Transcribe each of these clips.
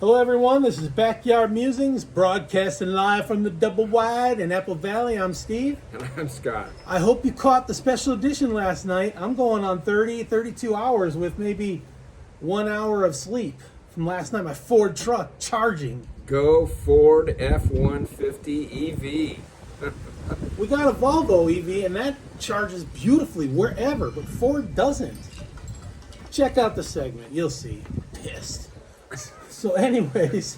Hello everyone, this is Backyard Musings, broadcasting live from the Double Wide in Apple Valley. I'm Steve. And I'm Scott. I hope you caught the special edition last night. I'm going on 32 hours with maybe 1 hour of sleep from last night. My Ford truck charging. Go Ford F-150 EV. We got a Volvo EV and that charges beautifully wherever, but Ford doesn't. Check out the segment, you'll see. Pissed. So anyways,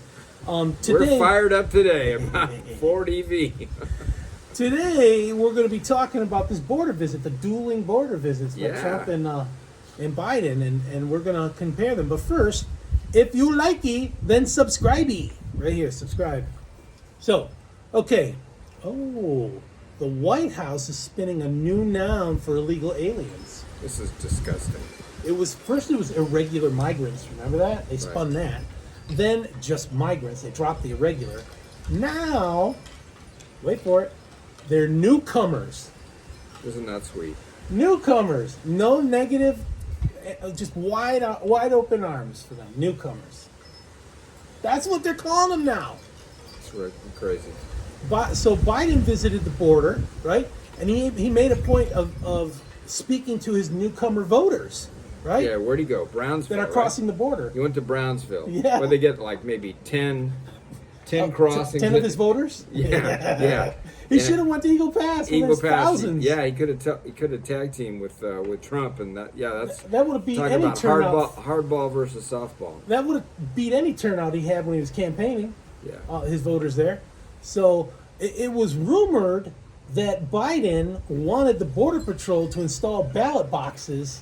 today... We're fired up today about Ford EV. Today, we're going to be talking about this border visit, the dueling border visits by Yeah. Trump and Biden, and we're going to compare them. But first, if you likey, then subscribe-y. Right here, subscribe. So, okay. Oh, the White House is spinning a new noun for illegal aliens. This is disgusting. First it was irregular migrants, remember that? They spun that. Then just migrants, they dropped the irregular. Now, wait for it, they're newcomers. Isn't that sweet? Newcomers, no negative, just wide open arms for them, newcomers. That's what they're calling them now. It's crazy. So Biden visited the border, right? And he made a point of speaking to his newcomer voters. Right? Yeah, where'd he go? Brownsville. That are crossing the border. He went to Brownsville. Yeah. Where they get like maybe 10 crossings. 10 of his voters? Yeah. He should have went to Eagle Pass. Eagle Pass. Thousands. Yeah, he could have tag teamed with Trump, and that would have beat talking any about turnout. hardball versus softball. That would have beat any turnout he had when he was campaigning. Yeah. His voters there. So it was rumored that Biden wanted the Border Patrol to install ballot boxes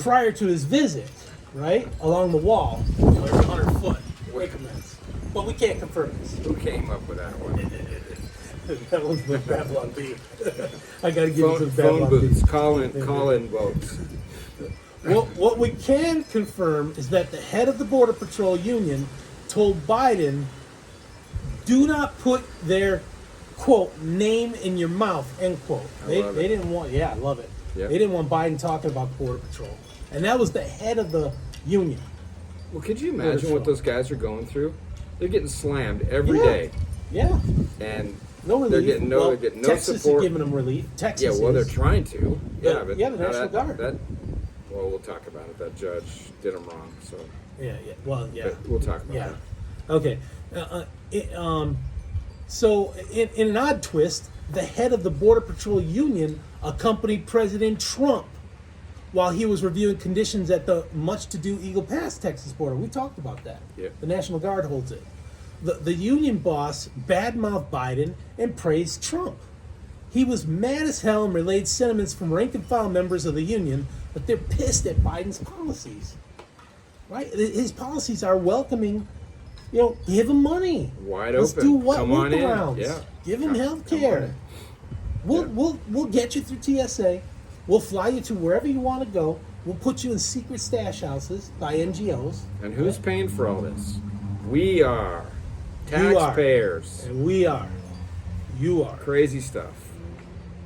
prior to his visit, right? Along the wall, every 100 foot increments. But we can't confirm this. Who came up with that one? That one's with Babylon B. I gotta give you some phone Babylon booths. B. Call in votes. What we can confirm is that the head of the Border Patrol union told Biden, do not put their quote name in your mouth, end quote. They didn't want, I love it. Yep. They didn't want Biden talking about Border Patrol. And that was the head of the union. Well, could you imagine what those guys are going through? They're getting slammed every day. Yeah. And no relief. they're getting no Texas support. is giving them relief. Texas Yeah, well, they're is. trying to. Yeah, but the National Guard. Well, we'll talk about it. That judge did them wrong, so. Yeah. Well, yeah. But we'll talk about it. Okay. So, in an odd twist, the head of the Border Patrol union accompanied President Trump while he was reviewing conditions at the much-to-do Eagle Pass, Texas border. We talked about that. Yeah. The National Guard holds it. The union boss badmouthed Biden and praised Trump. He was mad as hell and relayed sentiments from rank-and-file members of the union, but they're pissed at Biden's policies. Right? His policies are welcoming. Give him money. Let's do what? Come on in. Workarounds. Yeah. Give him health care. We'll get you through TSA. We'll fly you to wherever you want to go. We'll put you in secret stash houses by NGOs. And who's paying for all this? We are. You are. Taxpayers. And we are. You are. Crazy stuff.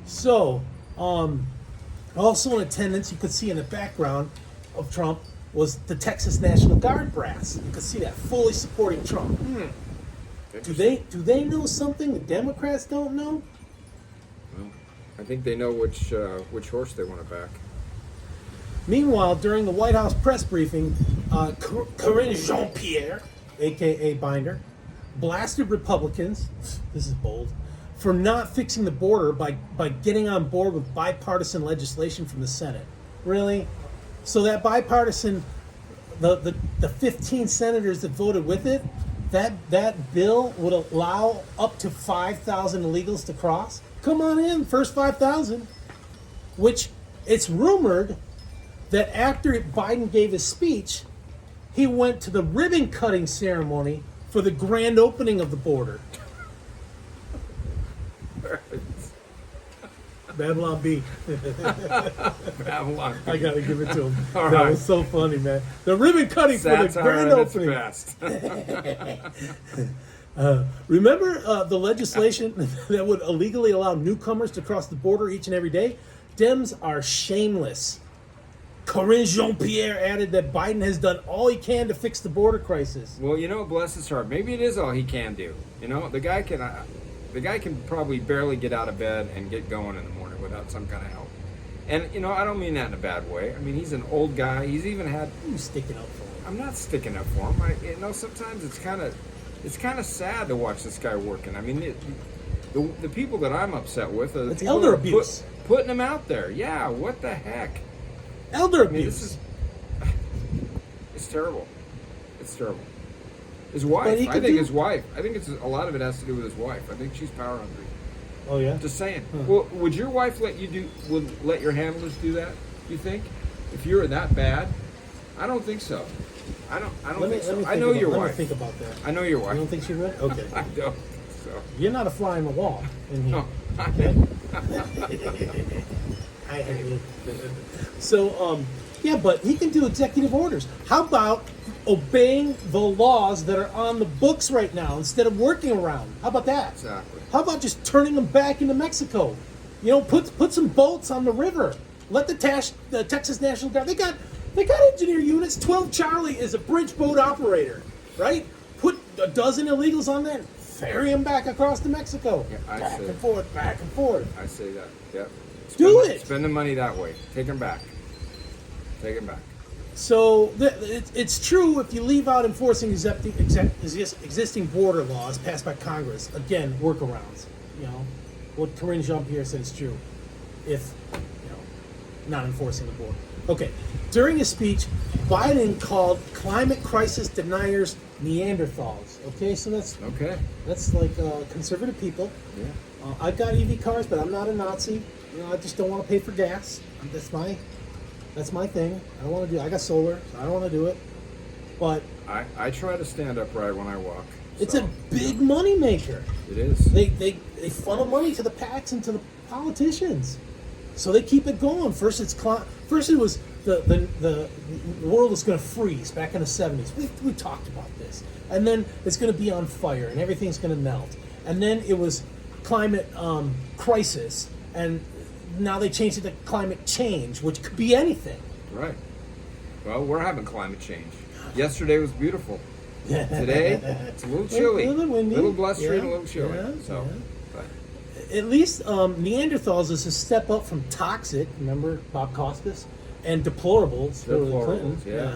So, also in attendance, you could see in the background of Trump was the Texas National Guard brass. You could see that fully supporting Trump. Do they know something the Democrats don't know? Well, I think they know which horse they want to back. Meanwhile, during the White House press briefing, Karine Jean-Pierre, a.k.a. Binder, blasted Republicans, this is bold, for not fixing the border by getting on board with bipartisan legislation from the Senate. Really? So that bipartisan, the 15 senators that voted with it, that bill would allow up to 5,000 illegals to cross. Come on in, first 5,000. Which it's rumored that after Biden gave his speech, he went to the ribbon cutting ceremony for the grand opening of the border. Babylon B. Babylon B. I gotta give it to him. All that right. was so funny, man. The ribbon cutting for the grand opening. Remember the legislation that would illegally allow newcomers to cross the border each and every day? Dems are shameless. Corinne Jean-Pierre added that Biden has done all he can to fix the border crisis. Well, bless his heart. Maybe it is all he can do. The guy can probably barely get out of bed and get going in the morning without some kind of help. And I don't mean that in a bad way. I mean, he's an old guy. He's even had. Who's sticking up for him? I'm not sticking up for him. Sometimes it's kind of sad to watch this guy working. I mean, the people that I'm upset with are the It's people elder that are abuse. putting him out there. Yeah, what the heck? Elder I mean, abuse. It's terrible. It's terrible. His wife. I think it's a lot of it has to do with his wife. I think she's power hungry. Oh yeah. Just saying. Huh. Well, would your wife let your handlers do that? You think? If you're that bad? I don't think so. I don't think so. I know your wife. Let me think about that. I know your wife. You don't think she would? Okay. I don't. So. You're not a fly in the wall in here. No. Okay? Yeah, but he can do executive orders. How about obeying the laws that are on the books right now instead of working around? How about that? Exactly. How about just turning them back into Mexico? Put some boats on the river. Let the Texas National Guard. They got engineer units. 12 Charlie is a bridge boat operator, right? Put a dozen illegals on there. Ferry them back across to Mexico. Yeah, back and forth. I say that. Yep. Do it. Spend the money that way. Take them back. Take them back. So it's true if you leave out enforcing existing border laws passed by Congress. Again, workarounds. What Corinne Jean-Pierre said is true. If not enforcing the border. Okay. During his speech, Biden called climate crisis deniers Neanderthals. Okay, so that's like conservative people. Yeah. I've got EV cars, but I'm not a Nazi. I just don't want to pay for gas. That's my thing. I don't want to do. I got solar, so I don't want to do it. But I try to stand upright when I walk. It's a big money maker. It is. They funnel money to the PACs and to the politicians, so they keep it going. First it was the world is going to freeze back in the 70s. We talked about this, and then it's going to be on fire and everything's going to melt, and then it was climate crisis, and now they changed it to climate change, which could be anything. Right. Well, we're having climate change. Yesterday was beautiful. Today, it's a little chilly. A little windy. A little blustery and a little chilly. Yeah. But. At least Neanderthals is a step up from toxic, remember Bob Costas? And deplorables. Hillary Clinton. Yeah.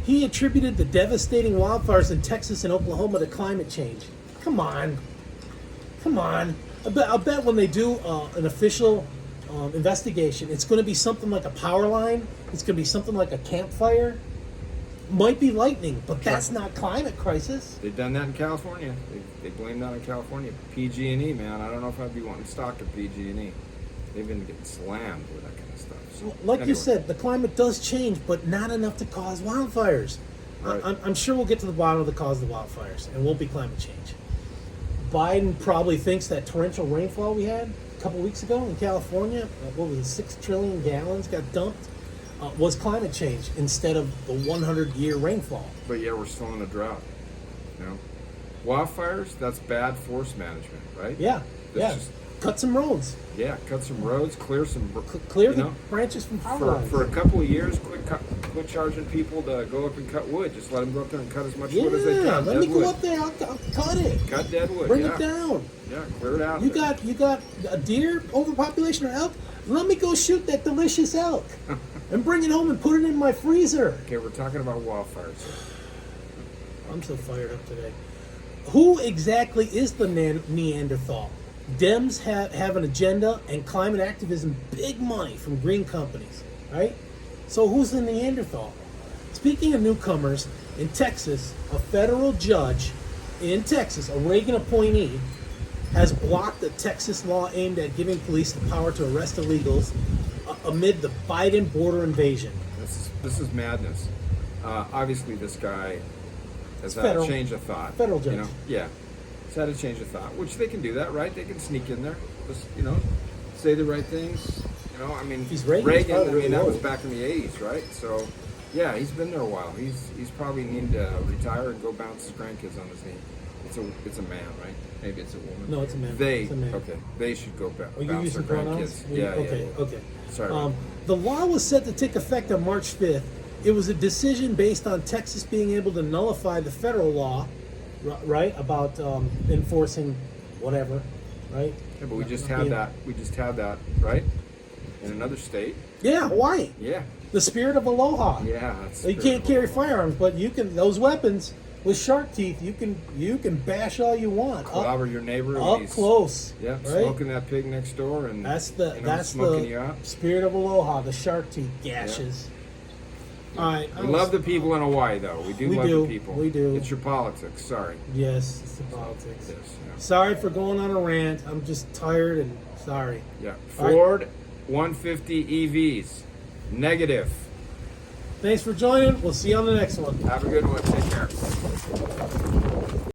He attributed the devastating wildfires in Texas and Oklahoma to climate change. Come on. I bet when they do an official investigation, it's going to be something like a power line. It's going to be something like a campfire. Might be lightning, but that's not climate crisis. They've done that in California. They blame that on California. PG&E, man. I don't know if I'd be wanting stock of PG&E. They've been getting slammed with that kind of stuff. So, like you said, the climate does change, but not enough to cause wildfires. Right. I'm sure we'll get to the bottom of the cause of the wildfires, and it won't be climate change. Biden probably thinks that torrential rainfall we had a couple weeks ago in California, what was it, 6 trillion gallons got dumped, was climate change instead of the 100-year rainfall. But yeah, we're still in a drought. Wildfires, that's bad forest management, right? Yeah, cut some roads. Yeah, cut some roads, clear some... Clear the branches from power lines. For a couple of years, quit charging people to go up and cut wood. Just let them go up there and cut as much wood as they can. Yeah, let me go up there. I'll cut it. Cut dead wood. Bring it down. Yeah, clear it out. You got a deer overpopulation or elk? Let me go shoot that delicious elk and bring it home and put it in my freezer. Okay, we're talking about wildfires. I'm so fired up today. Who exactly is the Neanderthal? Dems have an agenda and climate activism, big money from green companies, right? So who's the Neanderthal? Speaking of newcomers, in Texas, a federal judge in Texas, a Reagan appointee, has blocked a Texas law aimed at giving police the power to arrest illegals amid the Biden border invasion. This is madness. Obviously, this guy has had a change of thought. Federal judge. Yeah. He's had a change of thought, which they can do that, right? They can sneak in there, just, say the right things. He's Reagan. That was back in the 80s, right? So, yeah, he's been there a while. He's probably needing to retire and go bounce his grandkids on his knee. It's a man, right? Maybe it's a woman. No, it's a man. Okay. They should go bounce their grandkids. Yeah. Okay. Sorry. The law was set to take effect on March 5th. It was a decision based on Texas being able to nullify the federal law, right, about enforcing whatever, right? Yeah, but we just had that. We just had that, right? In another state. Yeah, Hawaii. Yeah. The spirit of aloha. Yeah. That's You can't carry firearms, but you can. Those weapons with shark teeth, you can bash all you want. Clobber your neighbor when Up he's, close. Yeah, right? smoking that pig next door, and That's the smoking you up. spirit of aloha. The shark teeth gashes. All right. We love the people in Hawaii, though. We We love do. the people. We do. It's your politics. Sorry. Yes, it's the politics. It is, yeah. Sorry for going on a rant. I'm just tired and sorry. Yeah. All right. Ford 150 EVs. Negative. Thanks for joining. We'll see you on the next one. Have a good one. Take care.